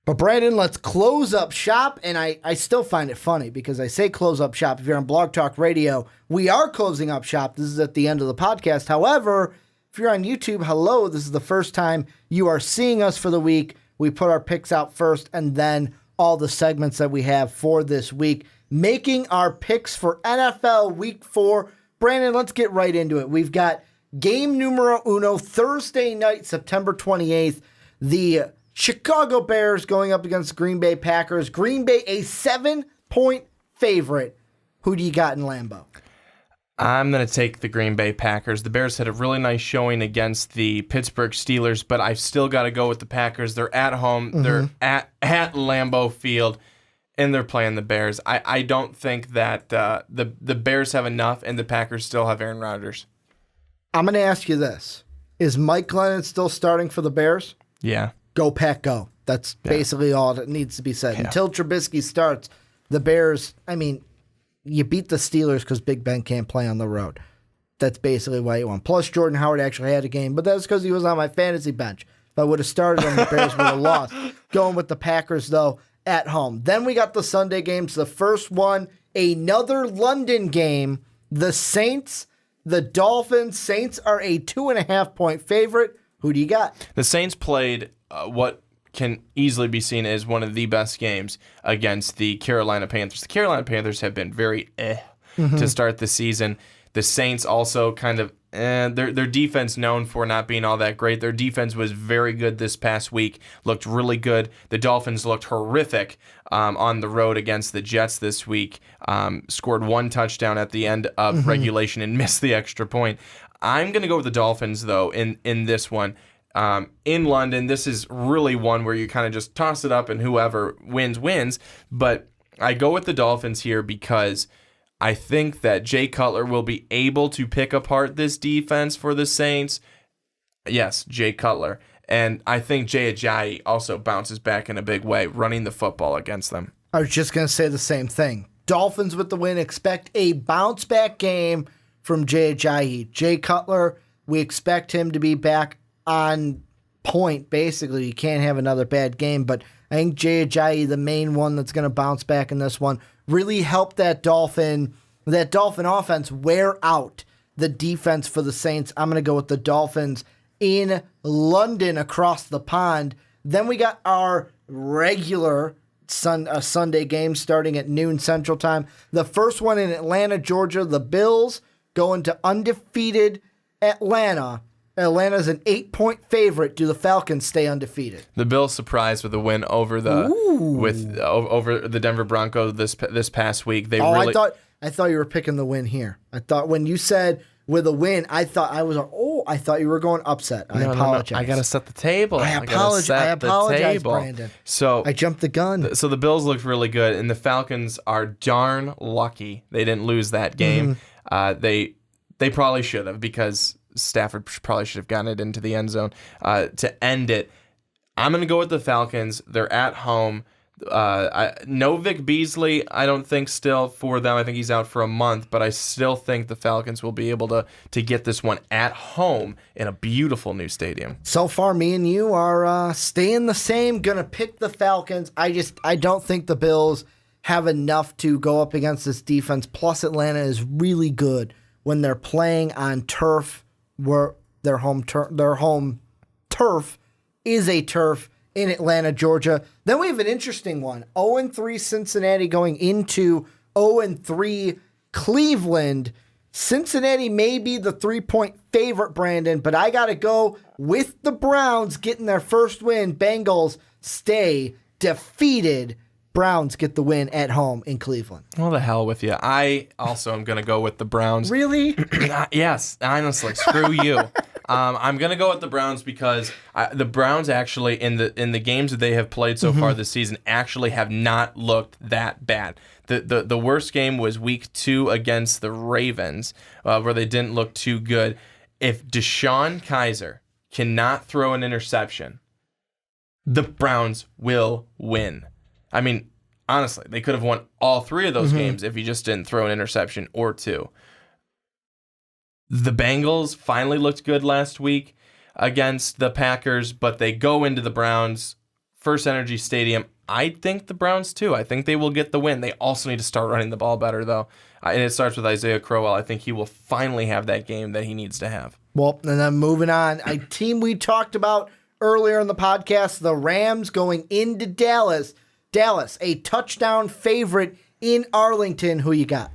But Brandon, let's close up shop. And I still find it funny because I say close up shop. If you're on Blog Talk Radio, we are closing up shop. This is at the end of the podcast. However, if you're on YouTube, hello, this is the first time you are seeing us for the week. We put our picks out first and then all the segments that we have for this week. Making our picks for NFL Week 4. Brandon, let's get right into it. We've got game numero uno, Thursday night, September 28th. The Chicago Bears going up against Green Bay Packers. Green Bay, a 7-point favorite. Who do you got in Lambeau? I'm going to take the Green Bay Packers. The Bears had a really nice showing against the Pittsburgh Steelers, but I've still got to go with the Packers. They're at home. Mm-hmm. They're at Lambeau Field, and they're playing the Bears. I don't think that the Bears have enough, and the Packers still have Aaron Rodgers. I'm going to ask you this. Is Mike Glennon still starting for the Bears? Yeah. Go Pack, go. That's basically all that needs to be said. Yeah. Until Trubisky starts, the Bears, you beat the Steelers because Big Ben can't play on the road. That's basically why you won. Plus, Jordan Howard actually had a game, but that's because he was on my fantasy bench. If I would have started him, the Bears would have lost. Going with the Packers, though, at home. Then we got the Sunday games. The first one, another London game. The Saints, the Dolphins. Saints are a 2.5-point favorite. Who do you got? The Saints played what can easily be seen as one of the best games against the Carolina Panthers. The Carolina Panthers have been very to start the season. The Saints also kind of their defense known for not being all that great. Their defense was very good this past week, looked really good. The Dolphins looked horrific on the road against the Jets this week. Scored one touchdown at the end of regulation and missed the extra point. I'm going to go with the Dolphins, though, in this one. In London, this is really one where you kind of just toss it up and whoever wins. But I go with the Dolphins here because I think that Jay Cutler will be able to pick apart this defense for the Saints. Yes, Jay Cutler. And I think Jay Ajayi also bounces back in a big way, running the football against them. I was just going to say the same thing. Dolphins with the win. Expect a bounce-back game from Jay Ajayi. Jay Cutler, we expect him to be back on point, basically. You can't have another bad game, but I think Jay Ajayi, the main one that's going to bounce back in this one, really helped that Dolphin offense wear out the defense for the Saints. I'm going to go with the Dolphins in London across the pond. Then we got our regular Sunday game starting at noon Central Time. The first one in Atlanta, Georgia, the Bills going to undefeated Atlanta. Atlanta's an 8-point favorite. Do the Falcons stay undefeated? The Bills surprised with a win over over the Denver Broncos this past week. I thought you were picking the win here. I thought when you said with a win, I thought you were going upset. I apologize. No. I got to set the table. I apologize, Brandon. So I jumped the gun. So the Bills looked really good, and the Falcons are darn lucky they didn't lose that game. They probably should have, because Stafford probably should have gotten it into the end zone to end it. I'm going to go with the Falcons. They're at home. No Vic Beasley, I don't think still for them. I think he's out for a month, but I still think the Falcons will be able to get this one at home in a beautiful new stadium. So far, me and you are staying the same. Going to pick the Falcons. I don't think the Bills have enough to go up against this defense. Plus, Atlanta is really good when they're playing on turf, where their home turf is a turf in Atlanta, Georgia. Then we have an interesting one. 0-3 Cincinnati going into 0-3 Cleveland. Cincinnati may be the 3-point favorite, Brandon, but I got to go with the Browns getting their first win. Bengals stay defeated. Browns get the win at home in Cleveland. Well, the hell with you. I also am going to go with the Browns. Really? Yes, honestly. Screw you. I'm going to go with the Browns because the Browns actually, in the games that they have played so far this season, actually have not looked that bad. The worst game was week 2 against the Ravens, where they didn't look too good. If Deshaun Kaiser cannot throw an interception, the Browns will win. I mean, honestly, they could have won all 3 of those games if he just didn't throw an interception or 2. The Bengals finally looked good last week against the Packers, but they go into the Browns First Energy Stadium. I think the Browns, too. I think they will get the win. They also need to start running the ball better, though. And it starts with Isaiah Crowell. I think he will finally have that game that he needs to have. Well, and then moving on, a team we talked about earlier in the podcast, the Rams going into Dallas. Dallas, a touchdown favorite in Arlington. Who you got?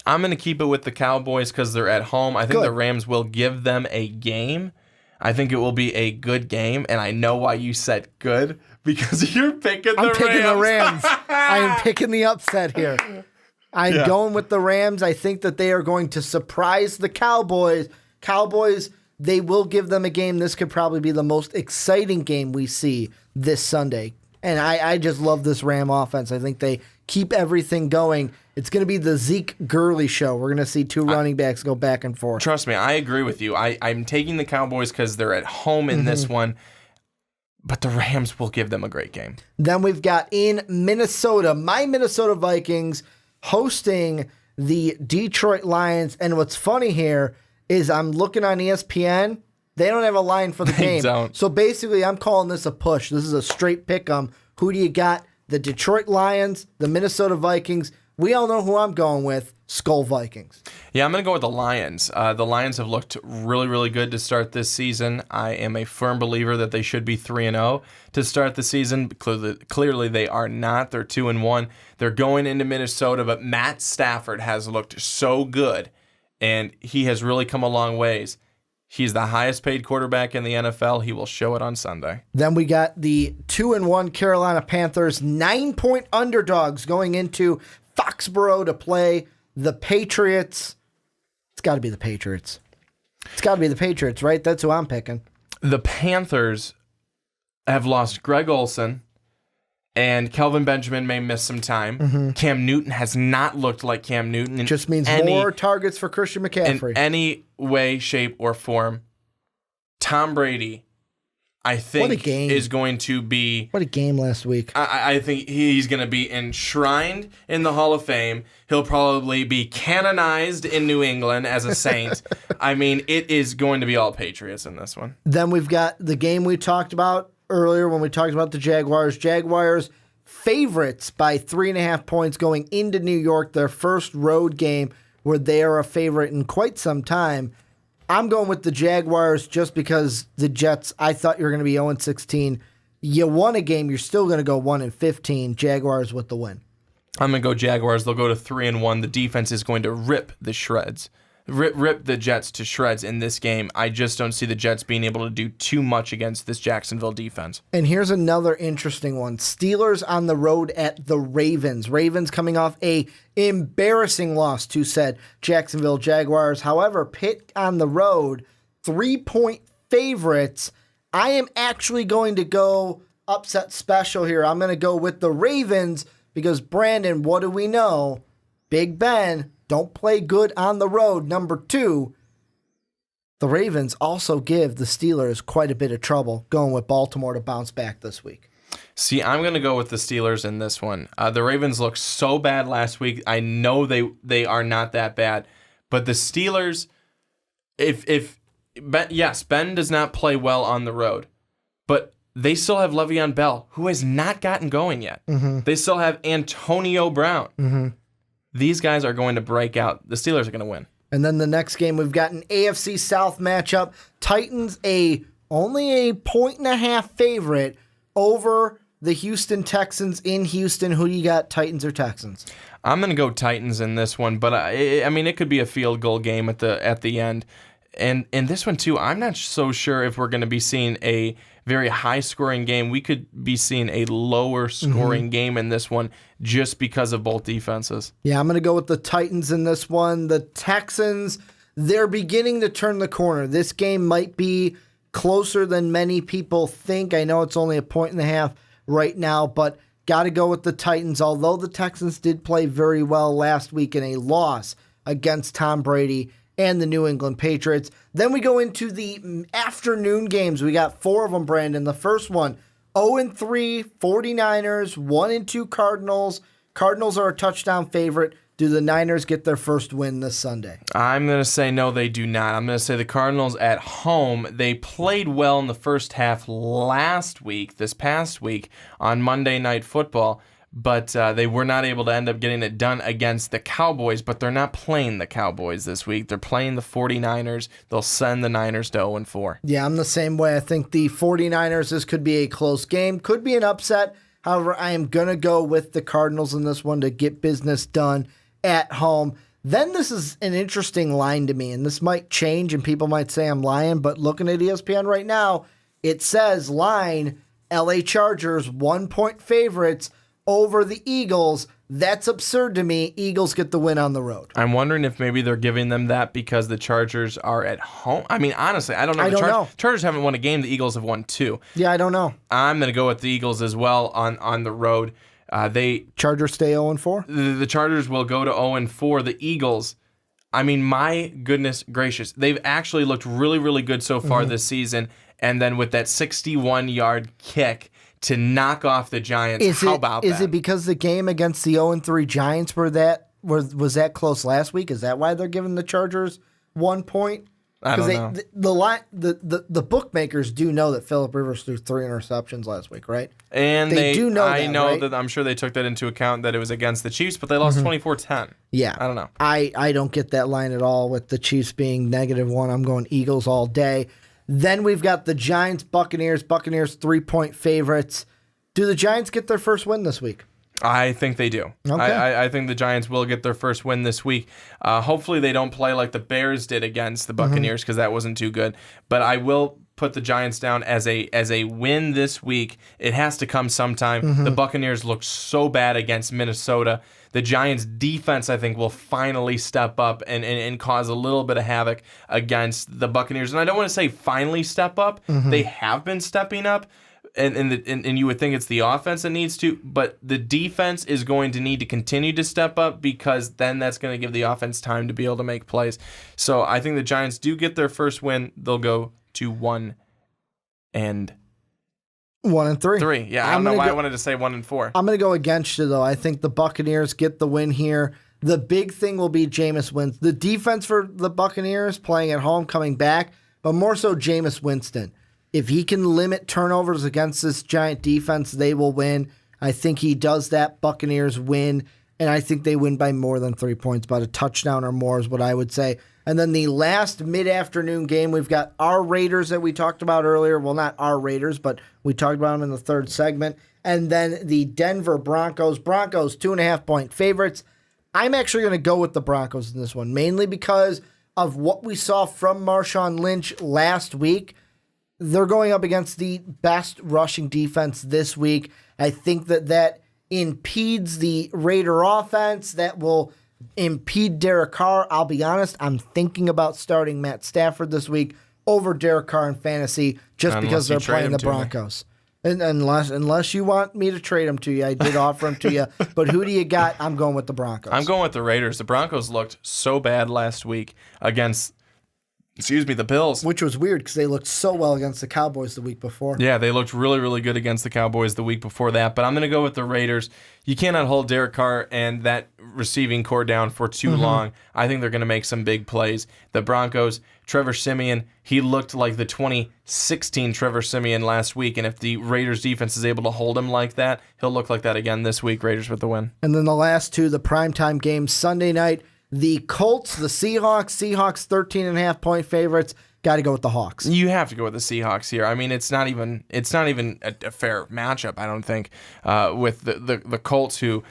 I'm going to keep it with the Cowboys because they're at home. I think the Rams will give them a game. I think it will be a good game, and I know why you said good, because you're picking the Rams. I'm picking the Rams. I am picking the upset here. I'm going with the Rams. I think that they are going to surprise the Cowboys. Cowboys, they will give them a game. This could probably be the most exciting game we see this Sunday. And I just love this Ram offense. I think they keep everything going. It's going to be the Zeke Gurley show. We're going to see two running backs go back and forth. Trust me, I agree with you. I'm taking the Cowboys because they're at home in this one. But the Rams will give them a great game. Then we've got in Minnesota, my Minnesota Vikings hosting the Detroit Lions. And what's funny here is I'm looking on ESPN. They don't have a line for the game. Don't. So basically, I'm calling this a push. This is a straight pick 'em. Who do you got? The Detroit Lions, the Minnesota Vikings. We all know who I'm going with. Skull Vikings. Yeah, I'm going to go with the Lions. The Lions have looked really, really good to start this season. I am a firm believer that they should be 3-0 to start the season. Clearly, they are not. They're 2-1. They're going into Minnesota, but Matt Stafford has looked so good, and he has really come a long ways. He's the highest paid quarterback in the NFL. He will show it on Sunday. Then we got the 2-1 Carolina Panthers, 9-point underdogs going into Foxborough to play the Patriots. It's got to be the Patriots. It's got to be the Patriots, right? That's who I'm picking. The Panthers have lost Greg Olsen, and Kelvin Benjamin may miss some time. Cam Newton has not looked like Cam Newton. It just means more targets for Christian McCaffrey. In any way, shape, or form. Tom Brady, I think, is going to be... What a game last week. I think he's going to be enshrined in the Hall of Fame. He'll probably be canonized in New England as a Saint. I mean, it is going to be all Patriots in this one. Then we've got the game we talked about earlier when we talked about the Jaguars. Jaguars favorites by 3.5 points going into New York, their first road game where they are a favorite in quite some time. I'm going with the Jaguars just because the Jets, I thought you were going to be 0-16. You won a game, you're still going to go 1-15. Jaguars with the win. I'm going to go Jaguars. They'll go to 3-1. The defense is going to rip the shreds. Rip the Jets to shreds in this game. I just don't see the Jets being able to do too much against this Jacksonville defense. And here's another interesting one. Steelers on the road at the Ravens. Ravens coming off a embarrassing loss to said Jacksonville Jaguars. However, Pitt on the road, 3-point favorites. I am actually going to go upset special here. I'm going to go with the Ravens because, Brandon, what do we know? Big Ben don't play good on the road. Number 2, the Ravens also give the Steelers quite a bit of trouble going with Baltimore to bounce back this week. See, I'm going to go with the Steelers in this one. The Ravens looked so bad last week. I know they are not that bad. But the Steelers, Ben does not play well on the road. But they still have Le'Veon Bell, who has not gotten going yet. They still have Antonio Brown. These guys are going to break out. The Steelers are going to win. And then the next game, we've got an AFC South matchup. Titans only a 1.5 favorite over the Houston Texans in Houston. Who do you got, Titans or Texans? I'm going to go Titans in this one, but I mean it could be a field goal game at the end. And in this one too, I'm not so sure if we're going to be seeing a very high-scoring game. We could be seeing a lower-scoring game in this one just because of both defenses. Yeah, I'm going to go with the Titans in this one. The Texans, they're beginning to turn the corner. This game might be closer than many people think. I know it's only a 1.5 right now, but got to go with the Titans, although the Texans did play very well last week in a loss against Tom Brady and the New England Patriots. Then we go into the afternoon games. We got 4 of them, Brandon. The first one, 0-3 49ers, 1-2 Cardinals. Cardinals are a touchdown favorite. Do the Niners get their first win this Sunday? I'm going to say no, they do not. I'm going to say the Cardinals at home. They played well in the first half this past week on Monday Night Football, but they were not able to end up getting it done against the Cowboys, but they're not playing the Cowboys this week. They're playing the 49ers. They'll send the Niners to 0-4. Yeah, I'm the same way. I think the 49ers, this could be a close game, could be an upset. However, I am going to go with the Cardinals in this one to get business done at home. Then this is an interesting line to me, and this might change, and people might say I'm lying, but looking at ESPN right now, it says line LA Chargers 1-point favorites over the Eagles. That's absurd to me. Eagles get the win on the road. I'm wondering if maybe they're giving them that because the Chargers are at home. I mean, honestly, I don't know. The Chargers haven't won a game. The Eagles have won 2. Yeah, I don't know. I'm going to go with the Eagles as well on the road. Chargers stay 0-4? The Chargers will go to 0-4. The Eagles, I mean, my goodness gracious. They've actually looked really, really good so far this season. And then with that 61-yard kick to knock off the Giants, how about that? Is it because the game against the 0-3 Giants was that close last week? Is that why they're giving the Chargers 1 point? I don't know. The bookmakers do know that Phillip Rivers threw 3 interceptions last week, right? And they do know that, right? that I'm sure they took that into account that it was against the Chiefs, but they lost 24-10. Yeah. I don't know. I don't get that line at all with the Chiefs being -1. I'm going Eagles all day. Then we've got the Giants, Buccaneers. Buccaneers 3-point favorites. Do the Giants get their first win this week? I think they do. Okay. I think the Giants will get their first win this week. Hopefully they don't play like the Bears did against the Buccaneers because that wasn't too good. But I will put the Giants down as a win this week. It has to come sometime. The Buccaneers looked so bad against Minnesota. The Giants' defense, I think, will finally step up and cause a little bit of havoc against the Buccaneers. And I don't want to say finally step up. They have been stepping up. And you would think it's the offense that needs to, but the defense is going to need to continue to step up because then that's going to give the offense time to be able to make plays. So I think the Giants do get their first win. They'll go to 1-3. Yeah, I don't know why I wanted to say 1-4. I'm going to go against you, though. I think the Buccaneers get the win here. The big thing will be Jameis Winston. The defense for the Buccaneers playing at home, coming back, but more so Jameis Winston. If he can limit turnovers against this Giant defense, they will win. I think he does that. Buccaneers win, and I think they win by more than 3 points, about a touchdown or more is what I would say. And then the last mid-afternoon game, we've got our Raiders that we talked about earlier. Well, not our Raiders, but we talked about them in the third segment. And then the Denver Broncos. Broncos, 2.5-point favorites. I'm actually going to go with the Broncos in this one, mainly because of what we saw from Marshawn Lynch last week. They're going up against the best rushing defense this week. I think that impedes the Raider offense. That will impede Derek Carr. I'll be honest, I'm thinking about starting Matt Stafford this week over Derek Carr in fantasy just because they're playing the Broncos. And unless you want me to trade him to you, I did offer him to you. But who do you got? I'm going with the Broncos. I'm going with the Raiders. The Broncos looked so bad last week against the Bills. Which was weird because they looked so well against the Cowboys the week before. Yeah, they looked really, really good against the Cowboys the week before that. But I'm going to go with the Raiders. You cannot hold Derek Carr and that receiving core down for too long. I think they're going to make some big plays. The Broncos, Trevor Siemian, he looked like the 2016 Trevor Siemian last week. And if the Raiders defense is able to hold him like that, he'll look like that again this week. Raiders with the win. And then the last two, the primetime games Sunday night. The Colts, the Seahawks. Seahawks 13.5-point favorites. Got to go with the Hawks. You have to go with the Seahawks here. I mean, it's not even a fair matchup, I don't think, with the Colts, who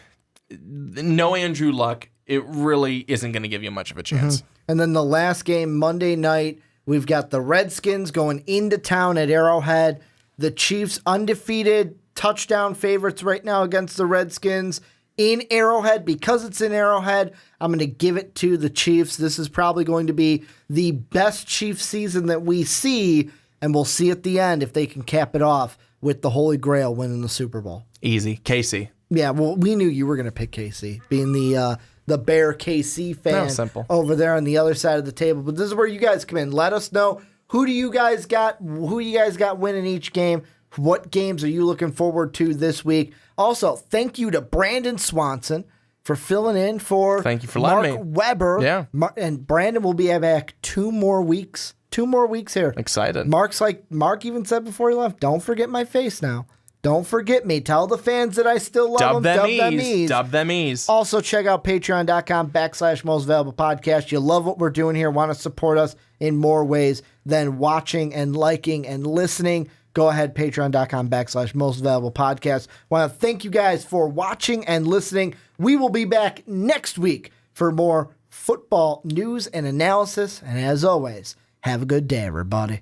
no Andrew Luck. It really isn't going to give you much of a chance. And then the last game Monday night, we've got the Redskins going into town at Arrowhead. The Chiefs undefeated touchdown favorites right now against the Redskins. In Arrowhead, because it's in Arrowhead, I'm going to give it to the Chiefs. This is probably going to be the best Chiefs season that we see, and we'll see at the end if they can cap it off with the Holy Grail winning the Super Bowl. Easy. KC. Yeah, well, we knew you were going to pick KC, being the Bear KC fan over there on the other side of the table. But this is where you guys come in. Let us know who you guys got winning each game. What games are you looking forward to this week? Also, thank you to Brandon Swanson. for filling in for Thank you for Mark letting me. Weber. Yeah. And Brandon will be back 2 more weeks. 2 more weeks here. Excited. Mark even said before he left, don't forget my face now. Don't forget me. Tell the fans that I still love them. Dub them ease. Dub them ease. Also, check out patreon.com/most valuable podcast. You love what we're doing here. Want to support us in more ways than watching and liking and listening. Go ahead, patreon.com/most valuable podcast. Want to thank you guys for watching and listening. We will be back next week for more football news and analysis. And as always, have a good day, everybody.